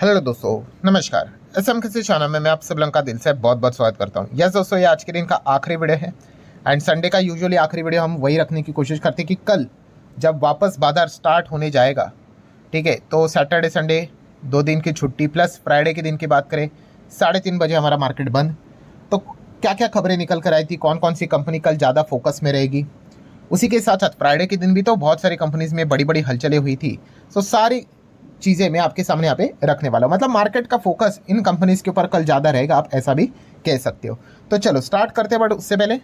Hello दोस्तों, नमस्कार। SM किसी चैनल में मैं आप सब लोगों का दिल से बहुत बहुत स्वागत करता हूँ। यस दोस्तों, ये आज के दिन का आखिरी वीडियो है एंड संडे का यूजुअली आखिरी वीडियो हम वही रखने की कोशिश करते हैं कि कल जब वापस बाजार स्टार्ट होने जाएगा, ठीक है, तो सैटरडे संडे 2 दिन की छुट्टी प्लस फ्राइडे के दिन की बात करें 3:30 बजे हमारा मार्केट बंद। तो क्या क्या खबरें निकल कर आई थी, कौन कौन सी कंपनी कल ज़्यादा फोकस में रहेगी, उसी के साथ साथ फ्राइडे के दिन भी तो बहुत सारी कंपनीज में बड़ी बड़ी हलचलें हुई थी। तो सारी चीज़ें मैं आपके सामने यहाँ पे रखने वाला हूँ। मतलब मार्केट का फोकस इन कंपनीज के ऊपर कल ज़्यादा रहेगा, आप ऐसा भी कह सकते हो। तो चलो स्टार्ट करते हैं, बट उससे पहले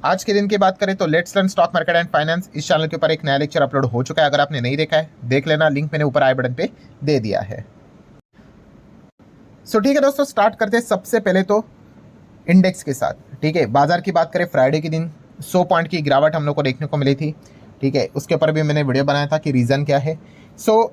आज के दिन की बात करें तो let's learn stock market and finance इस चैनल के ऊपर एक नया लेक्चर अपलोड हो चुका है। अगर आपने नहीं देखा है देख लेना, लिंक मैंने ऊपर आई बटन पे दे दिया है। सो ठीक है दोस्तों, स्टार्ट करते हैं सबसे पहले तो इंडेक्स के साथ। ठीक है, बाजार की बात करें फ्राइडे के दिन 100 पॉइंट की गिरावट हम लोग को देखने को मिली थी। ठीक है, उसके ऊपर भी मैंने वीडियो बनाया था कि रीज़न क्या है। सो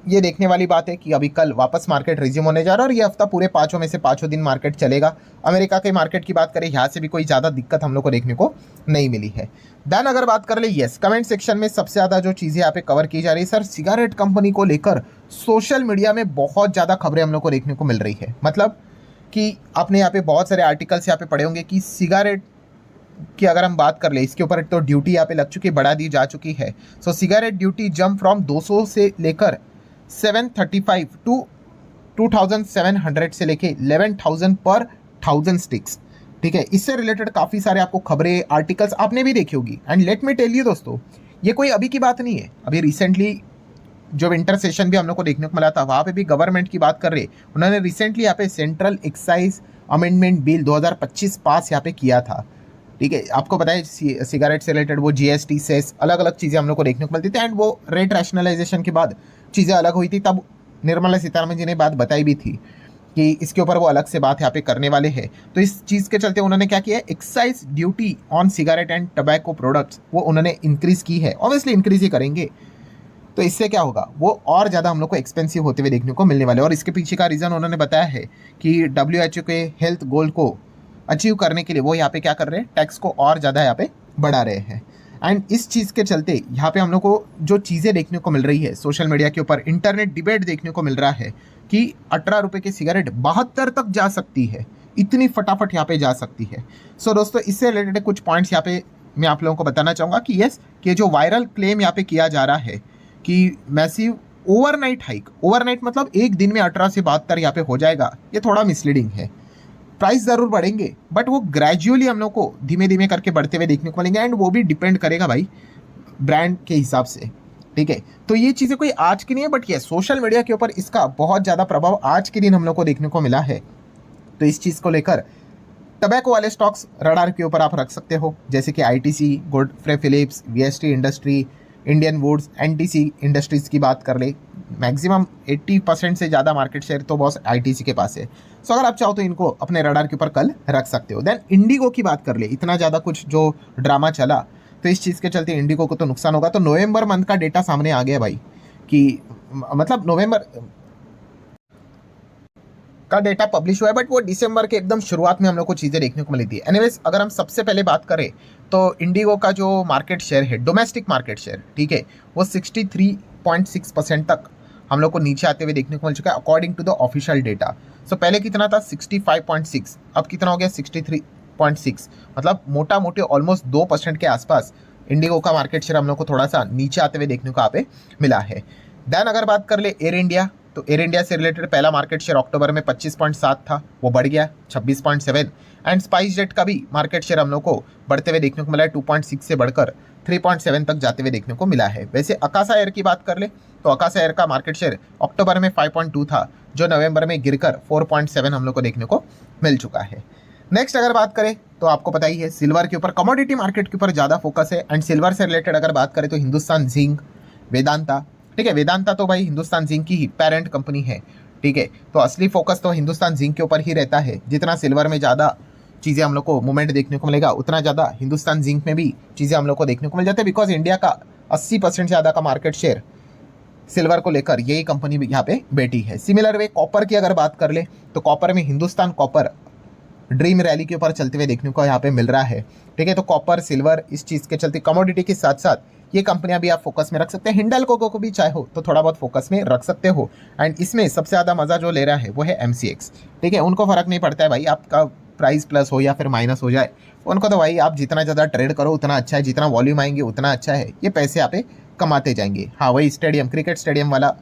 ये देखने वाली बात है कि अभी कल वापस मार्केट रिज्यूम होने जा रहा है और ये हफ्ता पूरे 5 में से 5 दिन मार्केट चलेगा। अमेरिका के मार्केट की बात करें, यहाँ से भी कोई ज़्यादा दिक्कत हम लोग को देखने को नहीं मिली है। देन अगर बात कर ले, यस, कमेंट सेक्शन में सबसे ज़्यादा जो चीज़ें यहाँ पे कवर की जा रही है, सर सिगारेट कंपनी को लेकर सोशल मीडिया में बहुत ज़्यादा खबरें हम लोग को देखने को मिल रही है। मतलब कि आपने यहाँ पे बहुत सारे आर्टिकल्स यहाँ पे पढ़े होंगे कि सिगारेट की अगर हम बात कर ले, इसके ऊपर तो ड्यूटी यहाँ पे लग चुकी, बढ़ा दी जा चुकी है। सो सिगारेट ड्यूटी जंप फ्रॉम 200 से लेकर 735 टू 2700 से लेके 11,000 पर 1000 स्टिक्स। ठीक है, इससे रिलेटेड काफ़ी सारे आपको खबरें आर्टिकल्स आपने भी देखी होगी। And let me tell you दोस्तों, ये कोई अभी की बात नहीं है। अभी रिसेंटली जो विंटर सेशन भी हम लोग को देखने को मिला था, वहाँ पे भी गवर्नमेंट की बात कर रहे, उन्होंने रिसेंटली यहाँ पे सेंट्रल एक्साइज अमेंडमेंट बिल 2025 पास यहाँ पे किया था। ठीक है, आपको पता है सिगरेट से रिलेटेड वो जीएसटी सेस अलग अलग चीज़ें हम लोग को देखने को मिलती थी एंड वो रेट रैशनलाइजेशन के बाद चीज़ें अलग हुई थी। तब निर्मला सीतारमण जी ने बात बताई भी थी कि इसके ऊपर वो अलग से बात यहाँ पे करने वाले हैं। तो इस चीज़ के चलते उन्होंने क्या किया है, excise duty on cigarette and tobacco products वो उन्होंने इंक्रीज की है। ऑब्वियसली इंक्रीज ही करेंगे, तो इससे क्या होगा, वो और ज़्यादा हम लोग को एक्सपेंसिव होते हुए देखने को मिलने वाले। और इसके पीछे का रीज़न उन्होंने बताया है कि WHO के हेल्थ गोल को अचीव करने के लिए वो यहाँ पे क्या कर रहे हैं, टैक्स को और ज़्यादा यहाँ पे बढ़ा रहे हैं। एंड इस चीज़ के चलते यहाँ पे हम लोग को जो चीज़ें देखने को मिल रही है सोशल मीडिया के ऊपर, इंटरनेट डिबेट देखने को मिल रहा है कि 18 रुपये की सिगरेट 72 तक जा सकती है, इतनी फटाफट यहाँ पे जा सकती है। सो दोस्तों, इससे रिलेटेड कुछ पॉइंट्स यहाँ पे मैं आप लोगों को बताना चाहूँगा कि यस, कि जो वायरल क्लेम यहाँ पे किया जा रहा है कि मैसिव ओवरनाइट हाइक, ओवरनाइट मतलब एक दिन में 18 से 72 यहाँ पे हो जाएगा, ये थोड़ा मिसलीडिंग है। प्राइस ज़रूर बढ़ेंगे बट वो ग्रेजुअली हम लोग को धीमे धीमे करके बढ़ते हुए देखने को मिलेंगे एंड वो भी डिपेंड करेगा भाई ब्रांड के हिसाब से। ठीक है, तो ये चीज़ें कोई आज की नहीं है, बट ये सोशल मीडिया के ऊपर इसका बहुत ज़्यादा प्रभाव आज के दिन हम लोग को देखने को मिला है। तो इस चीज़ को लेकर टबैको वाले स्टॉक्स रडार के ऊपर आप रख सकते हो, जैसे कि ITC, Godfrey Phillips, VST industry, Indian woods, NTC industries की बात कर ले, मैक्सिमम 80% से ज़्यादा मार्केट शेयर तो बॉस आईटीसी के पास है। सो अगर आप चाहो तो इनको अपने रडार के ऊपर कल रख सकते हो। देन इंडिगो की बात कर ले, इतना ज़्यादा कुछ जो ड्रामा चला, तो इस चीज़ के चलते इंडिगो को तो नुकसान होगा। तो नवंबर मंथ का डेटा सामने आ गया भाई कि मतलब नवंबर का डेटा पब्लिश हुआ है, बट वो दिसंबर के एकदम शुरुआत में हम लोग को चीज़ें देखने को मिली थी। एनीवेज, अगर हम सबसे पहले बात करें तो इंडिगो का जो मार्केट शेयर है, डोमेस्टिक मार्केट शेयर, ठीक है, वो 63.6% तक हम लोग को नीचे आते हुए देखने को मिल चुका है according to the official data. So पहले कितना था, 65.6, अब कितना हो गया 63.6। मतलब मोटा मोटे ऑलमोस्ट 2% के आसपास इंडिगो का मार्केट शेयर हम लोग को थोड़ा सा नीचे आते हुए देखने को यहाँ पे मिला है। देन अगर बात कर ले एयर इंडिया, तो एयर इंडिया से रिलेटेड पहला मार्केट शेयर अक्टूबर में 25.7 था, वो बढ़ गया 26.7। एंड स्पाइस जेट का भी मार्केट शेयर हम लोग को बढ़ते हुए देखने को मिला है, 2.6 से बढ़कर 3.7 तक जाते हुए देखने को मिला है। वैसे अकासा एयर की बात कर ले तो अकासा एयर का मार्केट शेयर अक्टूबर में 5.2 था, जो नवंबर में गिरकर 4.7 हम लोग को देखने को मिल चुका है। नेक्स्ट अगर बात करें तो आपको पता ही है सिल्वर के ऊपर, कमोडिटी मार्केट के ऊपर ज़्यादा फोकस है। एंड सिल्वर से रिलेटेड अगर बात करें तो हिंदुस्तान जिंक, वेदांता, ठीक है, वेदांता तो भाई हिंदुस्तान जिंक की ही पेरेंट कंपनी है। ठीक है, तो असली फोकस तो हिंदुस्तान जिंक के ऊपर ही रहता है। जितना सिल्वर में ज़्यादा चीज़ें हम लोग को मूवमेंट देखने को मिलेगा, उतना ज़्यादा हिंदुस्तान जिंक में भी चीज़ें हम लोग को देखने को मिल जाती है, बिकॉज इंडिया का 80% से ज़्यादा का मार्केट शेयर सिल्वर को लेकर यही कंपनी भी यहाँ पे बैठी है। सिमिलर वे कॉपर की अगर बात कर ले तो कॉपर में हिंदुस्तान कॉपर ड्रीम रैली के ऊपर चलते हुए देखने को यहाँ पे मिल रहा है। ठीक है, तो कॉपर, सिल्वर, इस चीज़ के चलते कमोडिटी के साथ साथ ये कंपनियां भी आप फोकस में रख सकते हैं। हिंडाल्को को भी चाहो तो थोड़ा बहुत फोकस में रख सकते हो। एंड इसमें सबसे ज़्यादा मज़ा जो ले रहा है वो है MCX। ठीक है, उनको फ़र्क नहीं पड़ता है भाई आपका प्राइस प्लस हो या फिर माइनस हो जाए, उनको तो भाई आप जितना ज़्यादा ट्रेड करो उतना अच्छा है, जितना वॉल्यूम आएंगे उतना अच्छा है, ये पैसे आप कमाते जाएंगे। हाँ, वही स्टेडियम, क्रिकेट स्टेडियम वाला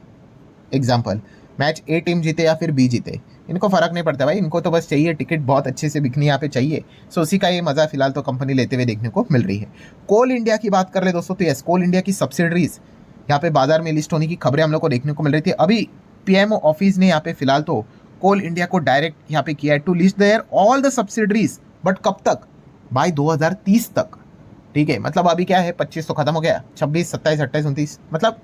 एग्जाम्पल, मैच A टीम जीते या फिर B जीते, इनको फ़र्क नहीं पड़ता भाई, इनको तो बस चाहिए टिकट बहुत अच्छे से बिकनी यहाँ पे चाहिए। सो उसी का ये मज़ा फिलहाल तो कंपनी लेते हुए देखने को मिल रही है। कोल इंडिया की बात कर ले दोस्तों, तो यस, कोल इंडिया की सब्सिडरीज यहाँ पे बाजार में लिस्ट होने की खबरें हम लोग को देखने को मिल रही थी। अभी PMO ऑफिस ने यहाँ पे फिलहाल तो कोल इंडिया को डायरेक्ट यहाँ पे किया है to list their all the subsidiaries, but कब तक? बाय 2030 तक। ठीक है, मतलब अभी क्या है, 25 तो खत्म हो गया, 26, 27, 28, 29, मतलब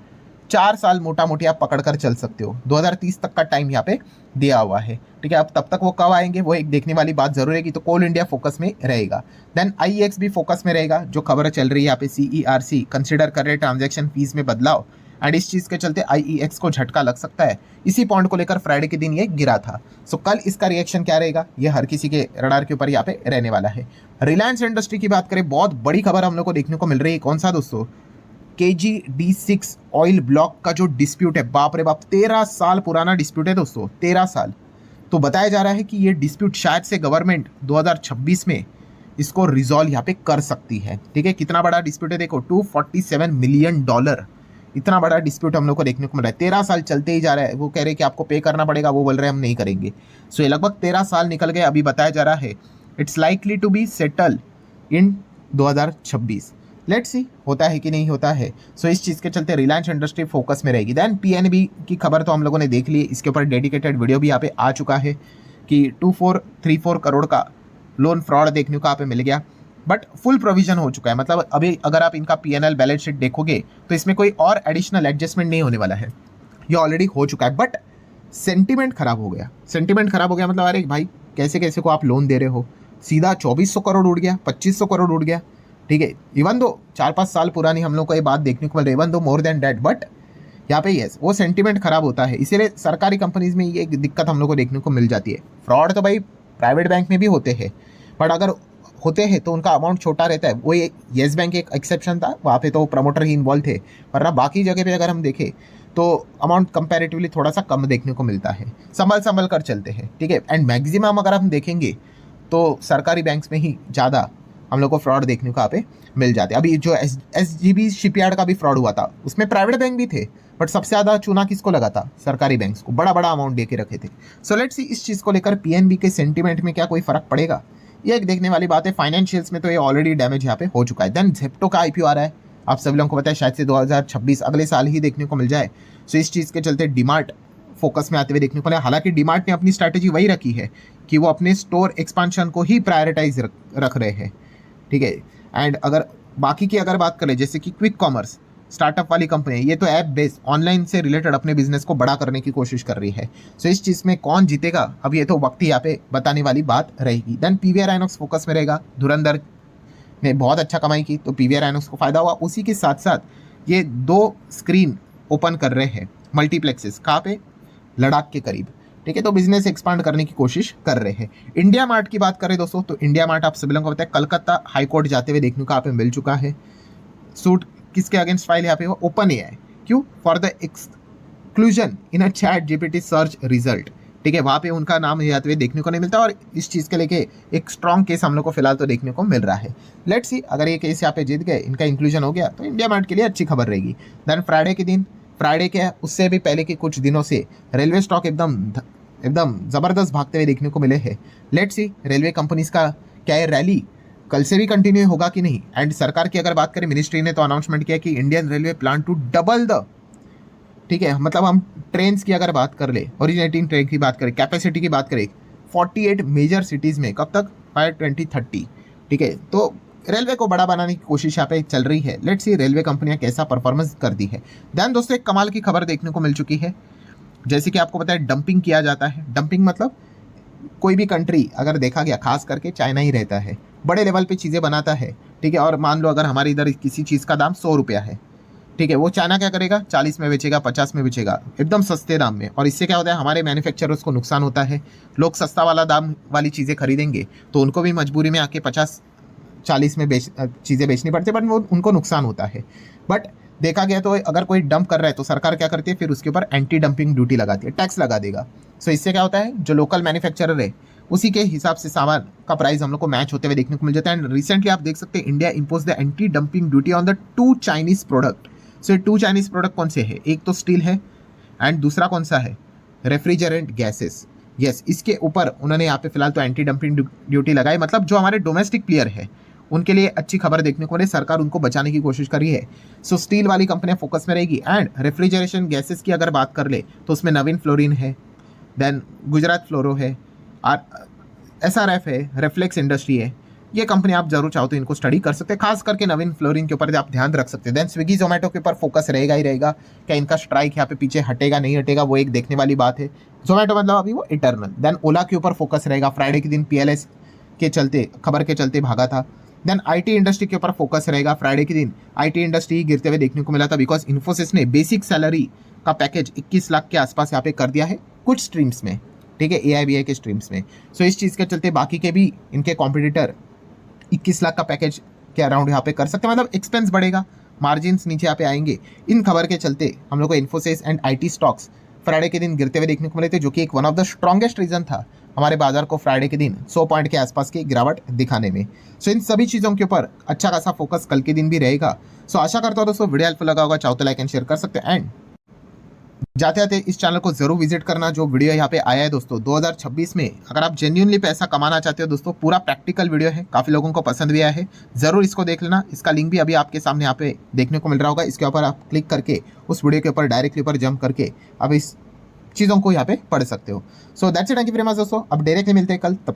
4 साल मोटा मोटी आप पकड़ कर चल सकते हो। 2030 तक का टाइम यहाँ पे दिया हुआ है। ठीक है, अब तब तक वो कब आएंगे वो एक देखने वाली बात जरूर है कि, तो कोल इंडिया फोकस में रहेगा। देन IEX भी फोकस में रहेगा, जो खबर चल रही है यहाँ पे CERC कंसिडर कर रहे ट्रांजैक्शन फीस में बदलाव, एंड इस चीज़ के चलते IEX को झटका लग सकता है। इसी पॉइंट को लेकर फ्राइडे के दिन ये गिरा था। सो कल इसका रिएक्शन क्या रहेगा, ये हर किसी के रडार के ऊपर यहाँ पे रहने वाला है। रिलायंस इंडस्ट्री की बात करें, बहुत बड़ी खबर हम लोग को देखने को मिल रही है। कौन सा दोस्तों? KG-D6 ऑयल ब्लॉक का जो डिस्प्यूट है, बाप रे बाप, 13 साल पुराना डिस्प्यूट है दोस्तों, 13 साल। तो बताया जा रहा है कि ये डिस्प्यूट शायद से गवर्नमेंट 2026 में इसको रिजॉल्व यहाँ पे कर सकती है। ठीक है, कितना बड़ा डिस्प्यूट है देखो, $247 मिलियन, इतना बड़ा डिस्प्यूट हम लोग को देखने को मिल रहा है। 13 साल चलते ही जा रहा है। वो कह रहे हैं कि आपको पे करना पड़ेगा, वो बोल रहे हैं हम नहीं करेंगे। सो ये लगभग 13 साल निकल गए। अभी बताया जा रहा है it's likely to be settle in 2026। Let's see होता है कि नहीं होता है। सो इस चीज़ के चलते रिलायंस इंडस्ट्री फोकस में रहेगी। देन PNB की खबर तो हम लोगों ने देख ली, इसके ऊपर डेडिकेटेड वीडियो भी यहाँ पे आ चुका है कि 2434 करोड़ का लोन फ्रॉड देखने को यहाँ पे मिल गया, बट फुल प्रोविजन हो चुका है। मतलब अभी अगर आप इनका PNL बैलेंस शीट देखोगे तो इसमें कोई और एडिशनल एडजस्टमेंट नहीं होने वाला है, ये ऑलरेडी हो चुका है। बट सेंटिमेंट खराब हो गया, सेंटिमेंट खराब हो गया मतलब अरे भाई कैसे कैसे को आप लोन दे रहे हो, सीधा 2400 करोड़ उड़ गया, 2500 करोड़ उड़ गया। ठीक है, इवन दो 4-5 साल पुरानी हम लोग को ये बात देखने को मिल रही है, even though more than that, but यहाँ पे यस वो सेंटिमेंट खराब होता है। इसीलिए सरकारी कंपनीज में ये एक दिक्कत हम लोग को देखने को मिल जाती है। फ्रॉड तो भाई प्राइवेट बैंक में भी होते हैं, बट अगर होते हैं तो उनका अमाउंट छोटा रहता है। वो येस बैंक एक एक्सेप्शन था, वहाँ पे तो प्रमोटर ही इन्वॉल्व थे, वरना बाकी जगह पे अगर हम देखें तो अमाउंट कंपैरेटिवली थोड़ा सा कम देखने को मिलता है। संभल कर चलते हैं। ठीक है, एंड मैक्सिमम अगर हम देखेंगे तो सरकारी बैंक्स में ही ज़्यादा हम लोग को फ्रॉड देखने को यहाँ पे मिल जाते हैं। अभी जो SGB शिपयार्ड का भी फ्रॉड हुआ था, उसमें प्राइवेट बैंक भी थे, बट सबसे ज़्यादा चूना किसको लगा था? सरकारी बैंक्स को, बड़ा बड़ा अमाउंट दे के रखे थे। सो लेट्स सी इस चीज़ को लेकर PNB के सेंटीमेंट में क्या कोई फर्क पड़ेगा, ये एक देखने वाली बात है। फाइनेंशियल्स में तो ये ऑलरेडी डैमेज यहाँ पे हो चुका है। देन जेप्टो का IPO आ रहा है, आप सभी लोगों को पता है, शायद से 2026 अगले साल ही देखने को मिल जाए। सो इस चीज़ के चलते डीमार्ट फोकस में आते हुए देखने को मिला। हालांकि डीमार्ट ने अपनी स्ट्रैटेजी वही रखी है कि वो अपने स्टोर एक्सपांशन को ही प्रायोरिटाइज रख रहे हैं। ठीक है, एंड अगर बाकी की अगर बात करें जैसे कि क्विक कॉमर्स स्टार्टअप वाली कंपनी है, ये तो ऐप बेस्ड ऑनलाइन से रिलेटेड अपने बिजनेस को बड़ा करने की कोशिश कर रही है। सो इस चीज़ में कौन जीतेगा अब ये तो वक्त ही यहाँ पे बताने वाली बात रहेगी। देन PVR आइनॉक्स फोकस में रहेगा। धुरंधर ने बहुत अच्छा कमाई की तो PVR आइनॉक्स को फायदा हुआ। उसी के साथ साथ ये 2 स्क्रीन ओपन कर रहे हैं मल्टीप्लेक्सेस, कहाँ पे? लद्दाख के करीब। ठीक है, तो बिजनेस एक्सपांड करने की कोशिश कर रहे हैं। इंडिया मार्ट की बात करें दोस्तों, तो इंडिया मार्ट आप सभी लोगों को पता है कलकत्ता हाई कोर्ट जाते हुए देखने को यहाँ पे मिल चुका है। सूट किसके अगेंस्ट फाइल यहाँ पे? वो OpenAI। क्यों? For the exclusion in a ChatGPT search result. ठीक है, वहाँ पे उनका नाम जाते हुए देखने को नहीं मिलता, और इस चीज़ के लेके एक स्ट्रॉन्ग केस हम लोग को फिलहाल तो देखने को मिल रहा है। लेट्स सी अगर ये केस यहाँ पे जीत गए, इनका इंक्लूजन हो गया, तो इंडिया मार्ट के लिए अच्छी खबर रहेगी। देन फ्राइडे के दिन, फ्राइडे के उससे भी पहले के कुछ दिनों से रेलवे स्टॉक एकदम ज़बरदस्त भागते हुए देखने को मिले हैं। लेट्स सी रेलवे कंपनीज का क्या ये रैली कल से भी कंटिन्यू होगा कि नहीं। एंड सरकार की अगर बात करें, मिनिस्ट्री ने तो अनाउंसमेंट किया कि Indian railway plan to double the, ठीक है, मतलब हम ट्रेन की अगर बात कर ले, ओरिजिनेटिंग ट्रेन की बात करें, कैपेसिटी की बात करें 48 मेजर सिटीज़ में, कब तक? बाय 2030। ठीक है, तो रेलवे को बड़ा बनाने की कोशिश यहाँ पे चल रही है। लेट्स सी रेलवे कंपनियां कैसा परफॉर्मेंस करती है। दैन दोस्तों एक कमाल की खबर देखने को मिल चुकी है। जैसे कि आपको पता है डंपिंग किया जाता है। डंपिंग मतलब कोई भी कंट्री अगर देखा गया, खास करके चाइना ही रहता है, बड़े लेवल पे चीज़ें बनाता है। ठीक है, और मान लो अगर हमारे इधर किसी चीज़ का दाम 100 रुपया है, ठीक है, वो चाइना क्या करेगा? 40 में बेचेगा, 50 में बेचेगा, एकदम सस्ते दाम में। और इससे क्या होता है? हमारे मैन्युफैक्चरर्स को नुकसान होता है। लोग सस्ता वाला दाम वाली चीज़ें खरीदेंगे तो उनको भी मजबूरी में आके 50 40 में चीज़ें बेचनी पड़ती है, बट वो उनको नुकसान होता है। बट देखा गया तो अगर कोई डंप कर रहा है तो सरकार क्या करती है, फिर उसके ऊपर एंटी डंपिंग ड्यूटी लगाती है, टैक्स लगा देगा। सो इससे क्या होता है, जो लोकल मैन्युफैक्चरर है उसी के हिसाब से सामान का प्राइस हम लोग को मैच होते हुए देखने को मिल जाता है। एंड रिसेंटली आप देख सकते हैं India impose the anti dumping duty on the 2 Chinese product. So 2 Chinese product कौन से है, एक तो स्टील है एंड दूसरा कौन सा है, रेफ्रिजरेंट गैसेस। यस, इसके ऊपर उन्होंने यहाँ पे फिलहाल तो एंटी डंपिंग ड्यूटी लगाई। मतलब जो हमारे डोमेस्टिक प्लेयर है उनके लिए अच्छी खबर देखने को मिली, सरकार उनको बचाने की कोशिश कर रही है। सो स्टील वाली कंपनियां फोकस में रहेगी। एंड रेफ्रिजरेशन गैसेस की अगर बात कर ले तो उसमें नवीन फ्लोरिन है, देन गुजरात फ्लोरो है, SRF है, रेफ्लेक्स इंडस्ट्री है। ये कंपनी आप जरूर चाहो तो इनको स्टडी कर सकते हैं, खास करके नवीन फ्लोरिन के ऊपर आप ध्यान रख सकते हैं। देन स्विगी जोमेटो के ऊपर फोकस रहेगा ही रहेगा। क्या इनका स्ट्राइक यहाँ पे पीछे हटेगा नहीं हटेगा, वो एक देखने वाली बात है। जोमेटो मतलब अभी वो इटर्नल। देन ओला के ऊपर फोकस रहेगा, फ्राइडे के दिन PLS के चलते, खबर के चलते भागा था। देन IT इंडस्ट्री के ऊपर फोकस रहेगा, फ्राइडे के दिन IT इंडस्ट्री गिरते हुए देखने को मिला था, बिकॉज इन्फोसिस ने बेसिक सैलरी का पैकेज 21 लाख के आसपास यहाँ पे कर दिया है कुछ स्ट्रीम्स में, ठीक है, AIBI के स्ट्रीम्स में। सो इस चीज़ के चलते बाकी के भी इनके कॉम्पिटिटर 21 लाख का पैकेज के अराउंड यहाँ पे कर सकते हैं। मतलब एक्सपेंस बढ़ेगा, मार्जिन्स नीचे यहाँ पे आएंगे। इन खबर के चलते हम लोग को Infosys and IT stocks Friday के दिन गिरते हुए देखने को मिले थे, जो कि एक one of the strongest reason था हमारे बाजार को फ्राइडे के दिन 100 पॉइंट के आसपास की गिरावट दिखाने में। सो इन सभी चीज़ों के ऊपर अच्छा खासा फोकस कल के दिन भी रहेगा। सो आशा करता हूँ दोस्तों वीडियो हेल्पफुल लगा होगा, चाहो तो लाइक एंड शेयर कर सकते हैं। एंड जाते जाते इस चैनल को जरूर विजिट करना। जो वीडियो यहाँ पे आया है दोस्तों 2026 में, अगर आप जेन्युइनली पैसा कमाना चाहते हो दोस्तों, पूरा प्रैक्टिकल वीडियो है, काफ़ी लोगों को पसंद भी आया है, जरूर इसको देख लेना। इसका लिंक भी अभी आपके सामने यहाँ पे देखने को मिल रहा होगा, इसके ऊपर आप क्लिक करके उस वीडियो के ऊपर डायरेक्टली ऊपर जंप करके अब इस चीज़ों को यहाँ पे पढ़ सकते हो। So that's it, thank you very much दोस्तों। अब डायरेक्टली मिलते हैं कल, तब